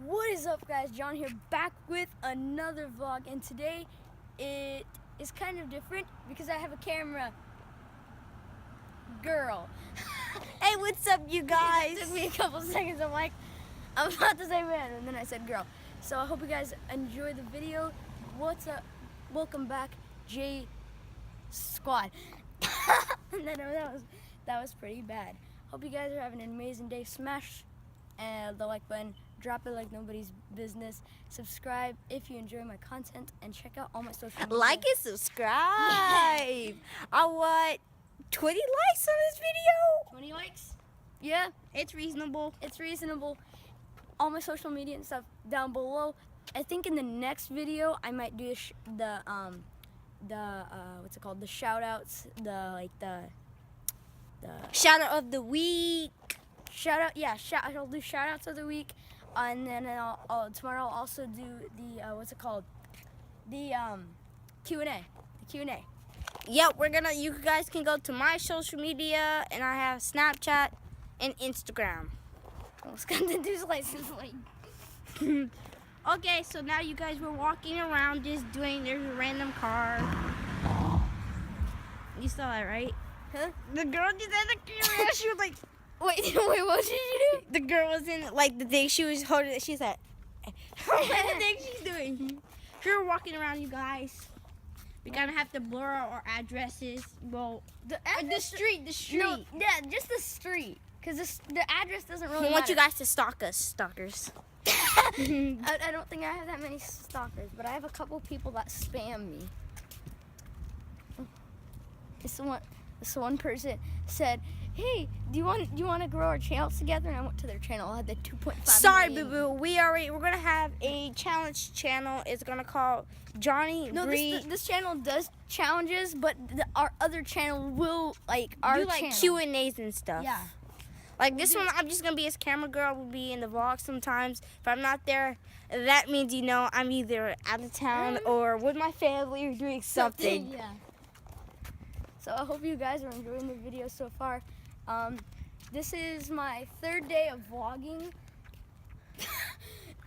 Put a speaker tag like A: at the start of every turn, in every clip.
A: What is up, guys? John here, back with another vlog, and today it is kind of different because I have a camera girl.
B: Hey, what's up, you guys?
A: It took me a couple seconds. I'm like, I'm about to say man, and then I said girl. So I hope you guys enjoy the video. What's up? Welcome back, J Squad. And then that was pretty bad. Hope you guys are having an amazing day. Smash the like button, drop it like nobody's business, subscribe if you enjoy my content, and check out all my social media.
B: Like and subscribe. I want 20 likes on this video.
A: 20 likes? Yeah,
B: It's reasonable.
A: it's reasonable. All my social media and stuff down below. I think in the next video I might do the what's it called? The shout outs, the
B: Shout out of the week.
A: shout out, yeah, I'll do shout outs of the week, and then tomorrow I'll also do the what's it called? The Q&A. The Q&A.
B: Yep, you guys can go to my social media, and I have Snapchat and Instagram.
A: Almost got the dude's license plate.
B: Okay, so now you guys were walking around just there's a random car. You saw that, right?
A: Huh?
B: The girl just had the camera. She was like,
A: Wait, what did you do?
B: the girl was in like the thing she was holding. She's like, what the thing she's doing? We were walking around, you guys. We gotta have to blur our addresses. Well, the street.
A: No, yeah, just the street, because the address doesn't really
B: I want you
A: matter.
B: guys to stalk us, stalkers.
A: I don't think I have that many stalkers, but I have a couple people that spam me. This one person said, "Hey, do you want to grow our channels together?" And I went to their channel. I had the 2.5
B: Sorry, boo
A: million.
B: boo. We're gonna have a challenge channel. It's gonna call Johnny
A: No,
B: Bree.
A: this channel does challenges, but our other channel will our
B: do like
A: channel.
B: Q&As and stuff.
A: Yeah.
B: Like this one, I'm just gonna be his camera girl. Will be in the vlog sometimes. If I'm not there, that means I'm either out of town or with my family or doing something.
A: Yeah. So I hope you guys are enjoying the video so far. This is my 3rd day of vlogging.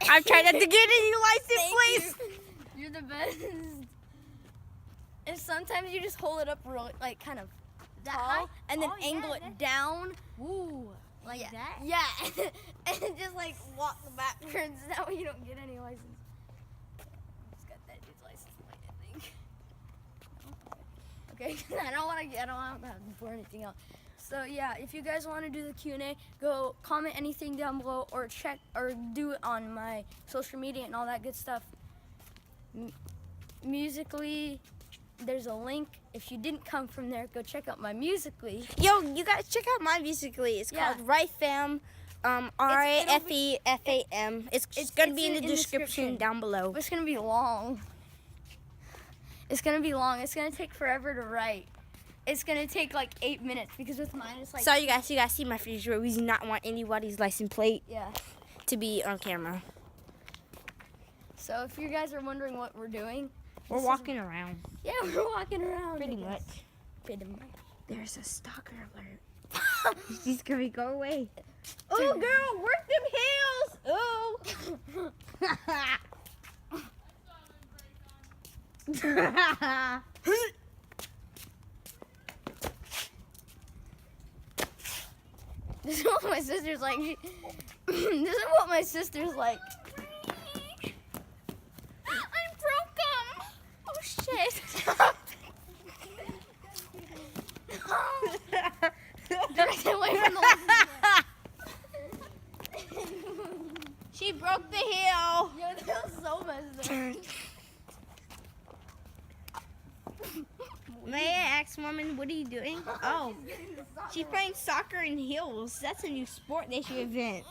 B: I'm trying not to get any license
A: Thank
B: plates.
A: you. You're the best. And sometimes you just hold it up really, like, kind of tall, and then angle it down.
B: Ooh, like
A: Yeah.
B: that?
A: Yeah. And just like walk backwards. That way you don't get any license. Just got that dude's license plate, I think. Okay. I don't want to have to pour anything out. So yeah, if you guys want to do the Q&A, go comment anything down below, or check or do it on my social media and all that good stuff. Musically, there's a link. If you didn't come from there, go check out my Musically.
B: Yo, you guys check out my Musically. It's
A: Yeah.
B: called Rafam. RAFEM. It's gonna be in the description down below.
A: It's gonna be long. It's gonna be long. It's gonna take forever to write. It's gonna take like 8 minutes, because with mine it's like.
B: So you guys see my future. We do not want anybody's license plate
A: Yeah.
B: to be on camera.
A: So if you guys are wondering what we're doing,
B: We're walking around.
A: yeah, we're walking around.
B: Pretty
A: I guess.
B: much.
A: Pretty much.
B: There's a stalker alert. She's gonna go away. Oh, girl, work them heels. Oh.
A: This is what my sister's like. This is what my sister's like. I'm broken. Oh shit. Direct away from the
B: She broke the heel.
A: Yo, that was so messed up.
B: May I ask, woman, what are you doing? Oh, she's playing soccer in heels. That's a new sport they should invent.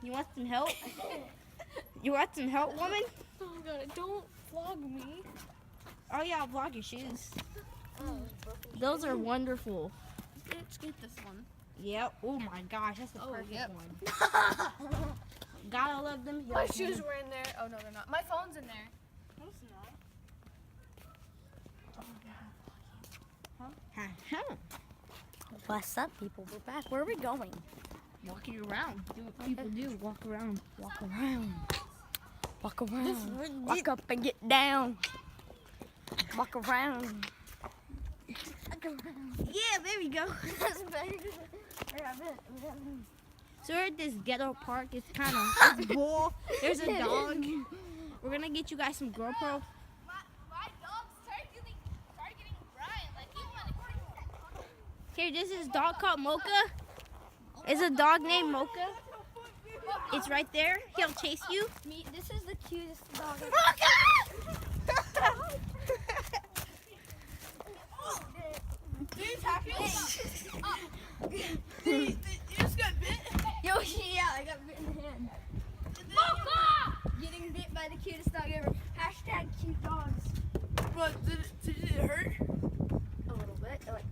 B: You want some help? You want some help, woman?
A: Oh my god, don't vlog me.
B: Oh yeah, I'll vlog your shoes.
A: Oh,
B: Those are wonderful.
A: let's get this one.
B: Yep. Oh my gosh, that's the perfect
A: yep.
B: one. Gotta love them.
A: My shoes were in there. Oh no, they're not. My phone's in there. No, it's not.
B: Huh?
A: What's up, people? We're back. Where are we going?
B: Walking around. Do what people do. Walk around.
A: Walk around. Walk around. Walk up and get down. Walk around.
B: Yeah, there we go. So we're at this ghetto park. It's kind of it's bull. There's a dog. We're gonna get you guys some GoPro.
C: My dog started getting Brian. Like he wanted to.
B: Okay, this is a dog called Mocha. It's a dog named Mocha. It's right there. He'll chase you.
A: This is the cutest dog.
C: Did he attack you? You just got bit?
A: Yo, yeah, I got bit in the hand. Getting bit by the cutest dog ever. Hashtag cute dogs.
C: But did it hurt?
A: A little bit. Like,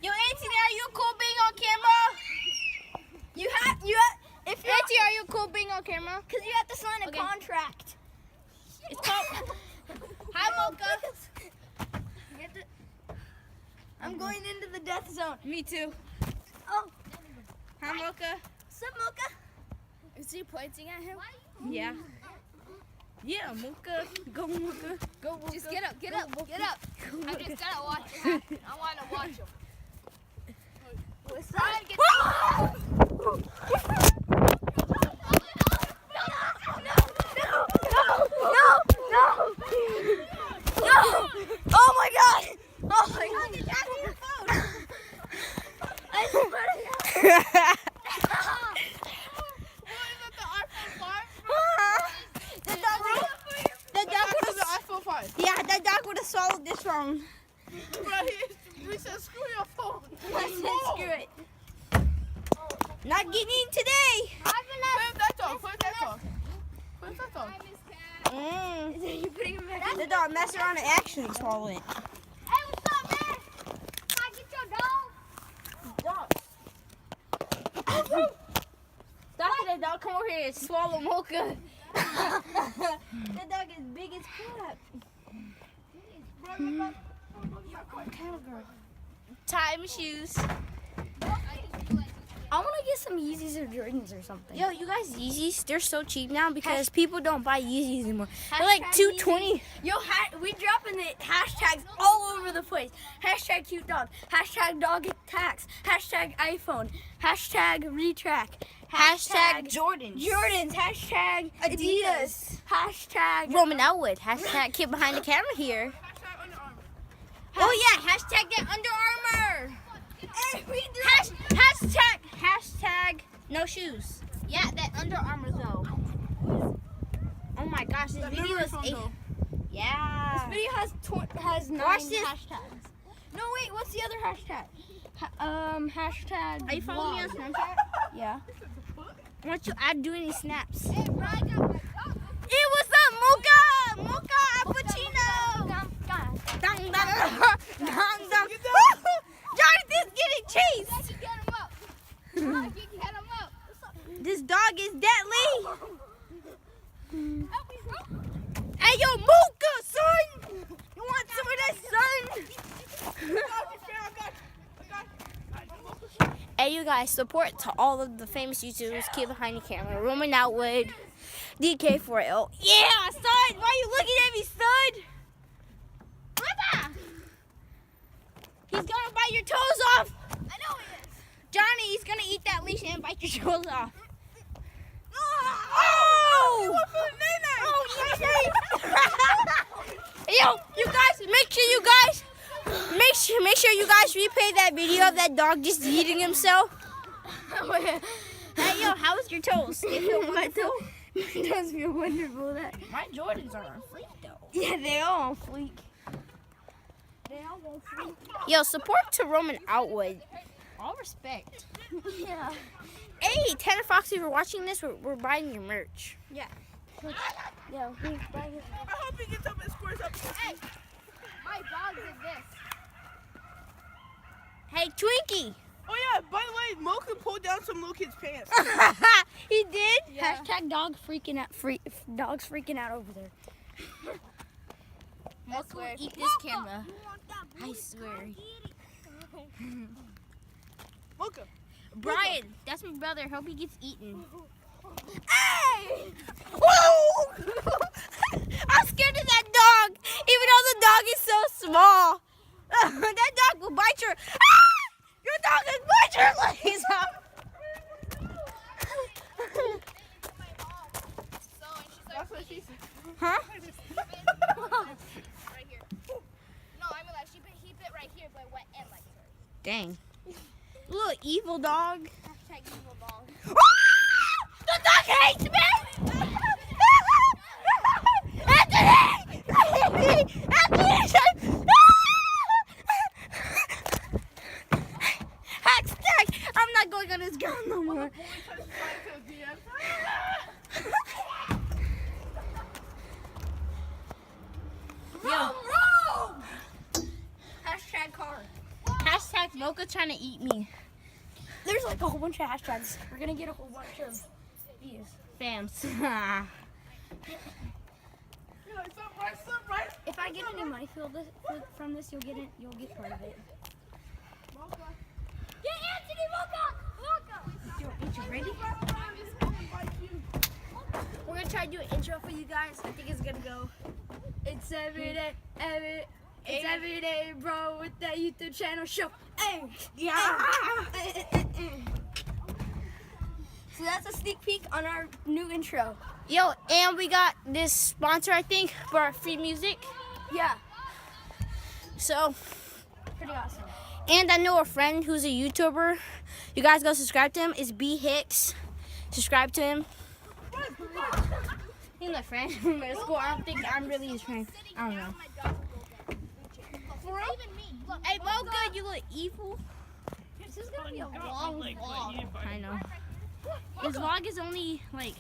B: Yo, Auntie, are you cool being on camera?
A: if
B: Auntie, are you cool being on camera?
A: because you have to sign a
B: Okay.
A: contract.
B: It's called. Hi, Mocha.
A: I'm going into the death zone.
B: Me too.
A: Oh,
B: Hi, Mocha.
A: what's up, Mocha?
C: Is he pointing at him?
B: Yeah. Yeah, Mocha. Go, Mocha. Go, Mocha.
C: Just get up, get up, get up. I just gotta watch it happen. I wanna watch him.
A: What's
C: Brian, get
A: No! Oh my god! Oh my god! I swear to God.
B: The dog would have.
C: the iPhone 5.
B: Yeah, that dog would have swallowed this wrong.
C: But he said, screw your phone.
A: I said screw it.
B: Not getting in today.
C: Put that dog, put that dog. Put that dog.
B: Mm.
A: You putting him back?
B: The dog messed around and actually swallowed it.
C: Hey, what's up, man? Can I get your dog?
B: Stop it, that dog. Come over here and swallow Mocha. That dog is big as crap. Time shoes.
A: I want to get some Yeezys or Jordans or something.
B: Yo, you guys, Yeezys, they're so cheap now because people don't buy Yeezys anymore. They're like
A: Hashtag
B: $2.20.
A: Yo, we dropping the hashtags all over the place. Hashtag cute dog. Hashtag dog attacks. Hashtag iPhone. Hashtag retrack.
B: Hashtag Jordans.
A: Jordans. Hashtag Adidas. Hashtag.
B: Roman Elwood. Hashtag kid behind the camera here.
C: Hashtag Under Armour.
B: Oh yeah, hashtag get Under Armour.
A: Hey, we do
B: Hashtag no shoes. Yeah, that Under Armour though. Oh my gosh, this video is
C: phone,
B: 8.
C: though.
B: Yeah.
A: This video has 9
B: Watch this.
A: hashtags. No, wait. What's the other hashtag? Hashtag.
B: Are you following me on
A: vlog.
B: Snapchat?
A: Yeah.
B: I want you to do any snaps.
C: Hey, Brian got my dog.
B: Hey, what's up, Mocha? Mocha Appuccino. Dong, dong, dong, dong. Jonathan's getting chased.
C: I can get him up. I can get him up.
B: This dog is deadly.
C: Help me, bro.
B: Hey, yo, Mocha, son. You want some of that, son? Hey, you guys, support to all of the famous YouTubers, Kid Behind the Camera, Roman Outwood, DK4L. Yeah, son, why you looking at me, son? Mama! He's gonna bite your toes off.
C: I know he is.
B: Johnny, he's gonna eat that leash and bite your toes off.
C: Oh!
B: Oh! Yo, you guys, make sure you guys replay that video of that dog just eating himself. Hey, yo, how was your toes? They feel wonderful.
A: It does feel wonderful. That.
B: My Jordans are on fleek though.
A: Yeah, they all on fleek.
B: Yo, support to Roman Outwood. All respect.
A: Yeah.
B: Hey, Tanner Fox, if you're watching this, we're buying your merch.
A: Yeah.
C: I hope he gets up and squares up. Hey, my dog did this.
B: Hey, Twinkie.
C: Oh yeah, by the way, Mocha pulled down some little kid's pants.
B: He did?
C: Yeah.
A: Hashtag dog freaking out. Dogs freaking out over there.
B: I swear, eat this camera. I swear.
C: Mocha,
B: Brian, that's my brother. Hope he gets eaten.
A: Hey!
B: Whoa! I'm scared of that dog, even though the dog is so small. That dog will bite your. Ah! Your dog will bite your legs off.
C: That's what she said.
B: Huh?
C: Right here. No, I mean like he bit right here, but wet and like her.
B: Dang. Little evil dog.
C: Hashtag evil dog.
B: The dog hates me! Anthony! Hashtag, I'm not going on his ground no more. Yo.
A: Hashtag car.
B: Hashtag Mocha trying to eat me.
A: There's like a whole bunch of hashtags. We're gonna get a whole bunch of views.
B: Fams.
A: If I get any money from this, you'll get part of it. Get Anthony, Mocha!
B: You ready?
A: We're gonna try to do an intro for you guys. I think it's gonna go. It's every day, bro, with that YouTube channel show. Hey,
B: Yeah.
A: So that's a sneak peek on our new intro.
B: Yo, and we got this sponsor, I think, for our free music.
A: Yeah,
B: So,
A: pretty awesome.
B: and I know a friend who's a YouTuber. You guys go subscribe to him. It's B Hicks. Subscribe to him. He's my friend from middle school. I don't think I'm really his friend. I don't know.
C: Even me. Look,
B: Hey, Mocha, you look evil.
A: This is gonna be a long vlog.
B: I know. This vlog is only like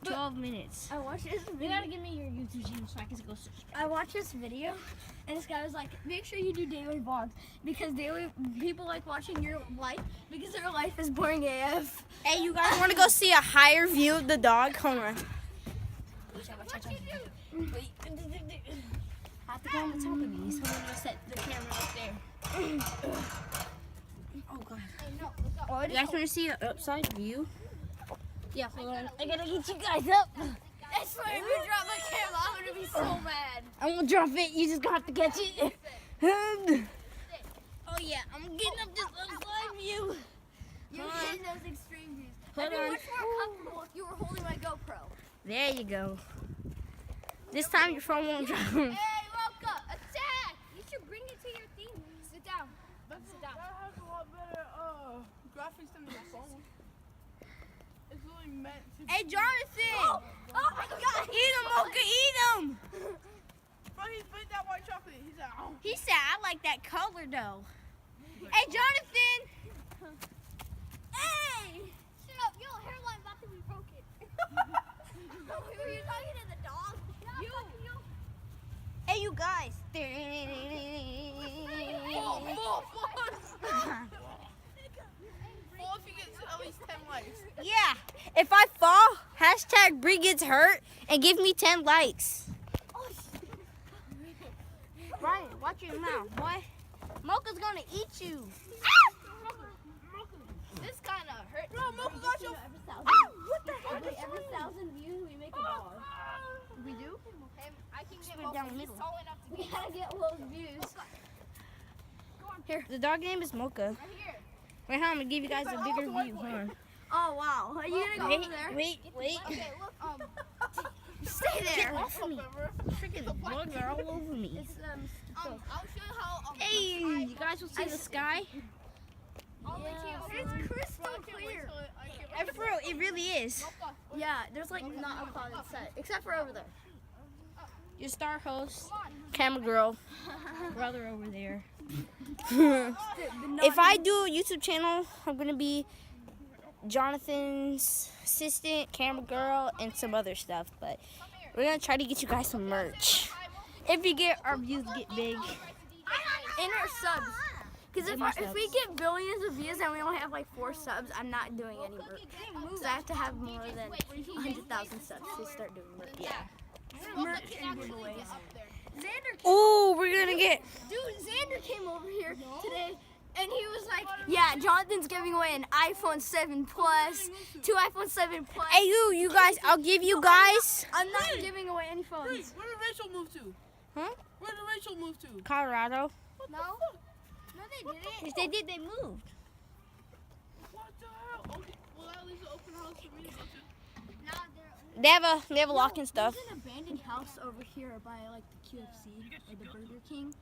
B: 12 minutes.
A: I watched this
B: You
A: video.
B: gotta give me your YouTube channel so I can go subscribe.
A: I watched this video, and this guy was like, "Make sure you do daily vlogs because daily people like watching your life because their life is boring AF."
B: Hey, you guys want to go see a higher view of the dog? Hold on.
A: Wait, I have to go on the top of these.
B: So I'm gonna set the camera up there. Oh god.
C: hey, no, look up.
B: You guys want to see the upside view? Yeah, hold on. I gotta get you guys up.
A: I swear, if you drop my camera, I'm gonna be so mad.
B: I'm gonna drop it. You just gonna have to catch it. Oh yeah, I'm getting up this upside view.
A: You're
B: Hold on.
A: getting those extreme views.
B: Hold
A: I'd be
B: on.
A: much more comfortable if you were holding my GoPro.
B: There you go. This time your phone won't drop.
C: Hey, Mocha, attack! You should bring it to your thing. Sit down. Sit down.
D: That has a lot better graphics than the phone. It's really meant to.
B: Hey, Jonathan!
A: Oh my God!
B: Eat him, Mocha, eat him!
D: Bro, he's bit that white chocolate. He's like, oh.
B: He said, I like that color though. Hey, Jonathan!
A: Hey!
C: Shut up. Yo, hairline about to be broken.
A: Were you talking to the dog?
C: You.
B: Hey, you guys.
D: Well, if he gets at least 10 likes.
B: Yeah, if I fall, hashtag Bree gets hurt and give me 10 likes. Brian, watch your mouth, boy. Mocha's gonna eat you.
C: This kind of hurt.
D: Bro, Mocha got your.
A: What the heck? Every 1,000 views, we make a dollar.
B: We do?
C: Hey, I can get
B: Split
C: Mocha.
B: down the
C: He's
B: middle.
C: tall enough to
A: We
C: get
A: gotta get those views.
B: The dog name is Mocha.
C: right here.
B: Wait, hold on, I'm gonna give you guys a bigger view. Hold on.
A: Oh wow! Are you gonna go over there?
B: Wait.
C: Okay, look.
A: Stay
B: Get
A: there.
B: off of me. Freaking bugs are all over me.
A: It's
C: I'll show you how.
B: Hey, you guys will see the sky?
A: it's crystal clear.
B: And for real, it really is.
A: Yeah, there's like not a cloud in sight except for over there.
B: Your star host, camera girl, brother over there. If I do a YouTube channel, I'm gonna be Jonathan's assistant, camera girl, and some other stuff. But we're gonna try to get you guys some merch. If you get our views get big.
A: In our subs. Because
B: In our
A: if we
B: subs.
A: get billions of views and we only have like 4 subs, I'm not doing any merch. So I have to have more than 100,000 subs to start doing merch.
B: Yeah.
A: Merch and giveaways. Xander,
B: Oh, we're gonna get.
A: dude, Xander came over here today, and he was like, yeah, Jonathan's giving away an iPhone 7 Plus, 2 iPhone 7 Plus.
B: Hey, you guys, I'll give you guys.
A: I'm not giving away any phones.
D: Wait, where did Rachel move to?
B: Huh?
D: Where did Rachel move to?
B: Colorado.
C: No, they didn't.
B: If they did, they moved.
D: What the hell? Okay, well at least an open house for me to go to.
B: They have a lock and stuff.
A: There's an abandoned house over here by like the QFC or the Burger King.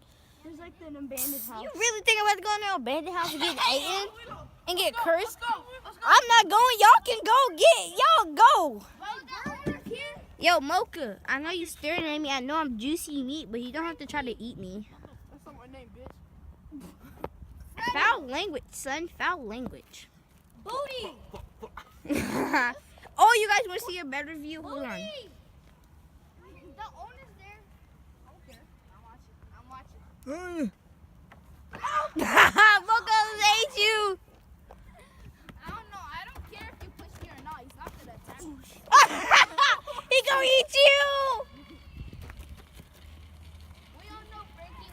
A: There's like an abandoned house.
B: You really think I'm about to go in an abandoned house and get eaten and get cursed?
D: Let's go.
B: I'm not going. Y'all can go get. Y'all go.
C: Burger King?
B: Yo, Mocha, I know you staring at me. I know I'm juicy meat, but you don't have to try to eat me.
D: That's not my name, bitch.
B: Foul language, son. Foul language.
C: Booty.
B: Oh, you guys want to see a better view? Hold on.
C: The owner's there. I don't care. I'm watching.
B: Mocha hates you.
C: I don't know. I don't care if you push me or not. He's not gonna attack me.
B: He gonna eat you.
C: We all know Frankie.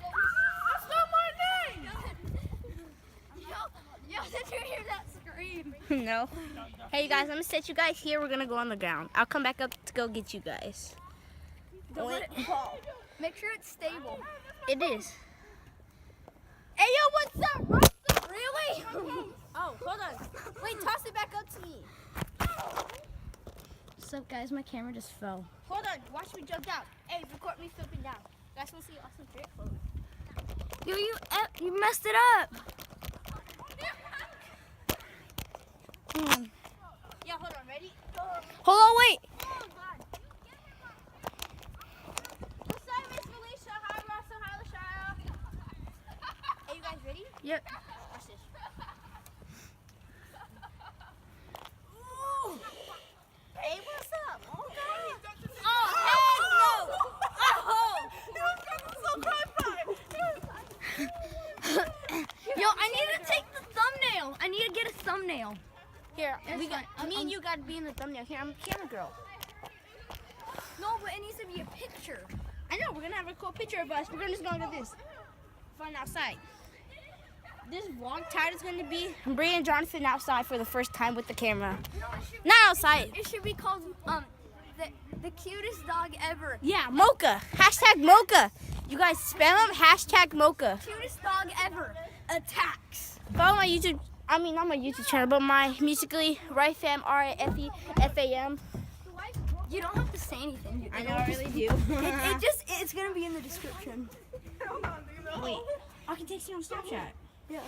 D: That's not my name.
A: Yo, did you hear that scream?
B: No. Hey, you guys, I'm gonna set you guys here. We're gonna go on the ground. I'll come back up to go get you guys.
A: Don't let it fall. Make sure it's stable.
B: It is.
A: Hey, yo, what's up, Russell? Really? Oh, hold on. Wait, toss it back up to me. What's up, guys? My camera just fell.
B: Hold on. Watch me jump down. Hey, record me flipping down. You guys want to see awesome trick?
A: Yo, you messed it up.
B: Yeah, hold on. Ready?
A: Hold on, wait.
B: What's up, Miss Felicia? Hi, Russell. Hi, Lashaya. Hey, you guys ready?
A: Yep.
B: Watch this. Hey, what's up? Okay.
A: Oh, heck no. Yo, I need to take the thumbnail. I need to get a thumbnail.
B: Here,
A: It's
B: we got.
A: fine.
B: Me and you got to be in the thumbnail. Here, I'm a camera girl.
A: No, but it needs to be a picture.
B: I know. We're gonna have a cool picture of us. We're just gonna do this. Fun outside. This vlog title is gonna be Bree and Jonathan outside for the first time with the camera. Not outside.
A: It should be called the cutest dog ever.
B: Yeah, Mocha. Hashtag Mocha. You guys spell them. Hashtag Mocha.
A: Cutest dog ever attacks.
B: Follow my YouTube. I mean, not my YouTube channel, but my Musically Rifam RIFEFAM.
A: You don't have to say anything.
B: I know, I really do.
A: It's gonna be in the description.
B: Wait, I can text you on Snapchat.
A: Yeah.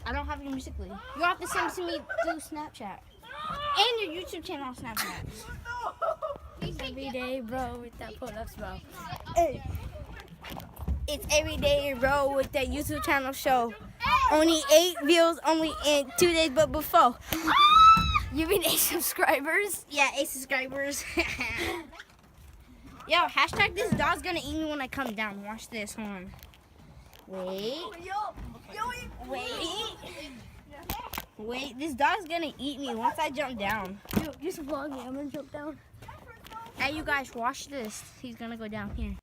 B: I don't have your Musically. You have to send it to me through Snapchat. And your YouTube channel on Snapchat.
A: Every day, bro, with that pull-ups, bro.
B: Hey. It's everyday bro with that YouTube channel show. Only 8 views, only in 2 days, but before.
A: You mean 8 subscribers?
B: Yeah, 8 subscribers. Yo, hashtag this dog's gonna eat me when I come down. Watch this, hold on. Wait. Wait, this dog's gonna eat me once I jump down.
A: Yo, just vlog me. I'm gonna jump down.
B: Hey, you guys, watch this. He's gonna go down here.